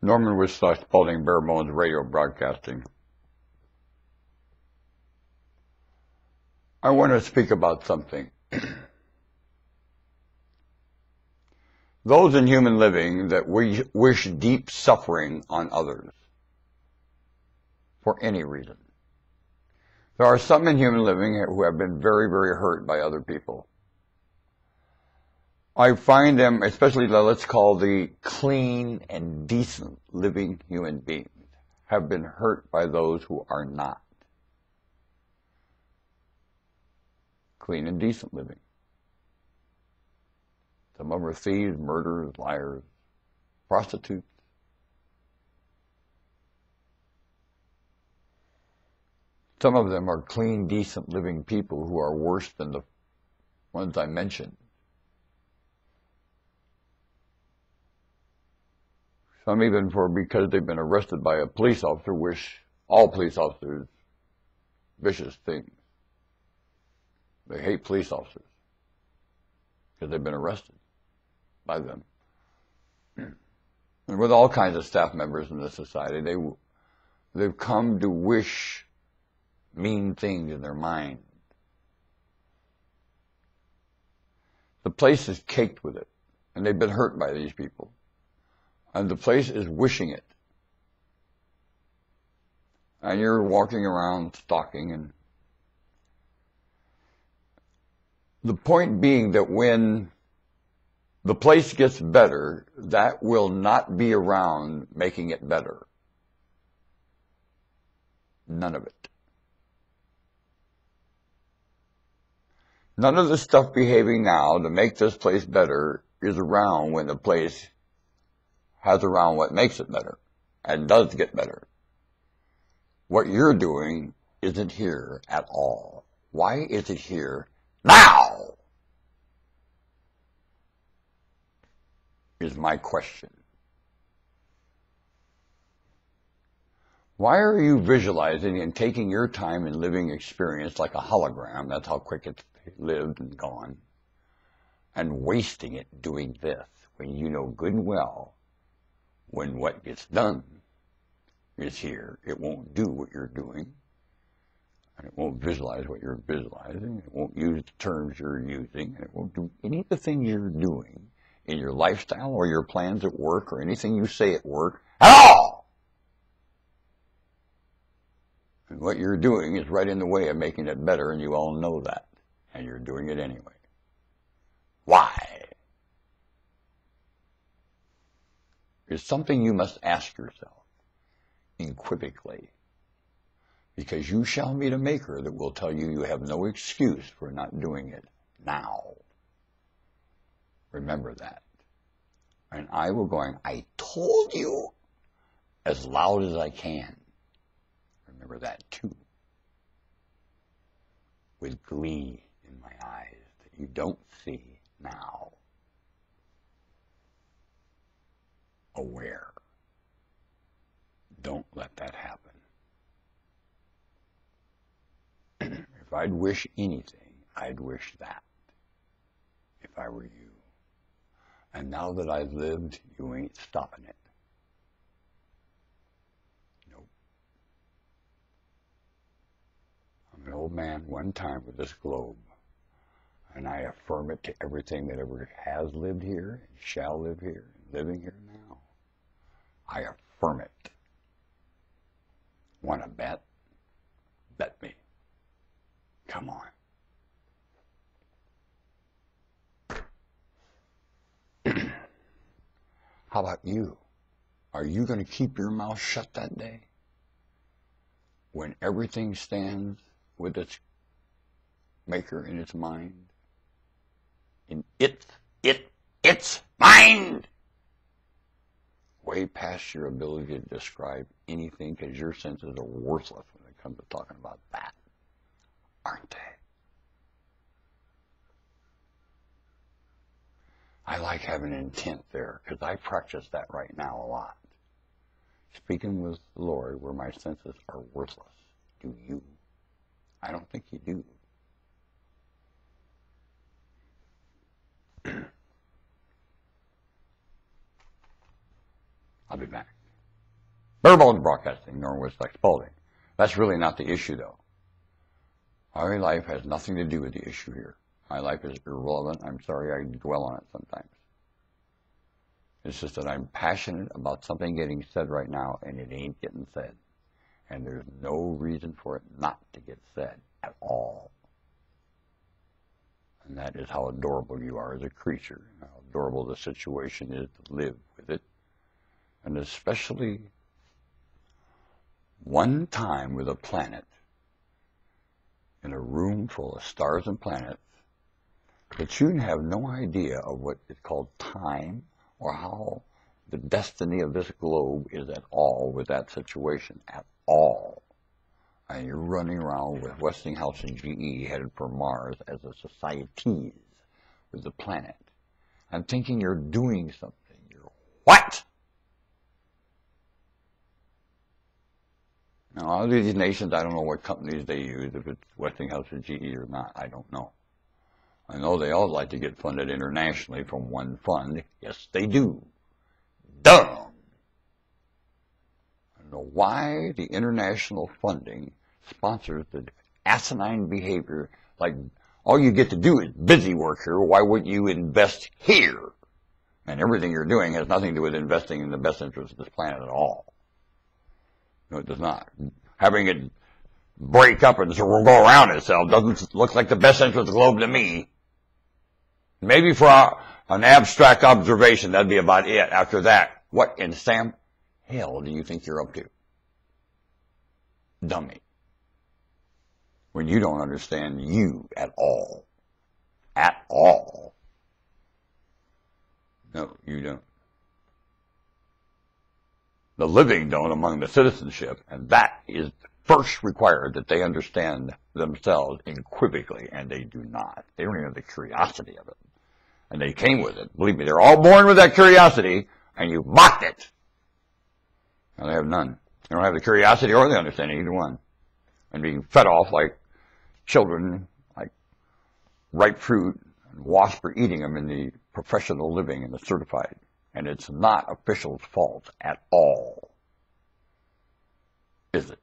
Norman with Spalding Bare Bones Radio Broadcasting. I want to speak about something. Those in human living that wish deep suffering on others for any reason. There are some in human living who have been very, very hurt by other people. I find them, especially let's call the clean and decent living human beings, have been hurt by those who are not clean and decent living. Some of them are thieves, murderers, liars, prostitutes. Some of them are clean, decent living people who are worse than the ones I mentioned. Some even because they've been arrested by a police officer, wish all police officers vicious things. They hate police officers because they've been arrested by them. And with all kinds of staff members in the society, they've come to wish mean things in their mind. The place is caked with it, and they've been hurt by these people. And the place is wishing it. And you're walking around stalking. And the point being that when the place gets better, that will not be around making it better. None of it. None of the stuff behaving now to make this place better is around when the place has around what makes it better and does get better. What you're doing isn't here at all. Why is it here now? Is my question. Why are you visualizing and taking your time and living experience like a hologram, that's how quick it's lived and gone, and wasting it doing this when you know good and well when what gets done is here, it won't do what you're doing, and it won't visualize what you're visualizing, it won't use the terms you're using, and it won't do any of the things you're doing in your lifestyle or your plans at work or anything you say at work at all. And what you're doing is right in the way of making it better, and you all know that, and you're doing it anyway. Why? Is something you must ask yourself equivocally, because you shall meet a maker that will tell you you have no excuse for not doing it now. Remember that. And I will going, I told you, as loud as I can. Remember that too. With glee in my eyes that you don't see now. Aware. Don't let that happen. If I'd wish anything, I'd wish that. If I were you. And now that I've lived, you ain't stopping it. Nope. I'm an old man one time with this globe, and I affirm it to everything that ever has lived here and shall live here and living here now. I affirm it. Want to bet? Bet me. Come on. How about you? Are you going to keep your mouth shut that day? When everything stands with its maker in its mind? In its mind! Way past your ability to describe anything, because your senses are worthless when it comes to talking about that. Aren't they? I like having intent there, because I practice that right now a lot. Speaking with the Lord where my senses are worthless. Do you? I don't think you do. I'll be back. bare bones broadcasting, nor was sex balding. That's really not the issue, though. My life has nothing to do with the issue here. My life is irrelevant. I'm sorry I dwell on it sometimes. It's just that I'm passionate about something getting said right now, and it ain't getting said. And there's no reason for it not to get said at all. And that is how adorable you are as a creature, how adorable the situation is to live with it. And especially one time with a planet, in a room full of stars and planets, that you have no idea of what is called time or how the destiny of this globe is at all with that situation, at all. And you're running around with Westinghouse and GE headed for Mars as a societies with the planet and thinking you're doing something. You're what? Now, all these nations, I don't know what companies they use, if it's Westinghouse or GE or not, I don't know. I know they all like to get funded internationally from one fund. Yes, they do. Dumb. I don't know why the international funding sponsors the asinine behavior, like all you get to do is busy work here. Why wouldn't you invest here? And everything you're doing has nothing to do with investing in the best interest of this planet at all. No, it does not. Having it break up and sort of go around itself doesn't look like the best interest of the globe to me. Maybe for an abstract observation, that'd be about it. After that, what in Sam hell do you think you're up to? Dummy. When you don't understand you at all. At all. No, you don't. The living don't among the citizenship, and that is first required that they understand themselves unequivocally, and they do not. They don't even have the curiosity of it. And they came with it. Believe me, they're all born with that curiosity, and you mocked it. Now they have none. They don't have the curiosity or the understanding, either one. And being fed off like children, like ripe fruit, and wasps are eating them in the professional living and the certified. And it's not officials' fault at all, is it?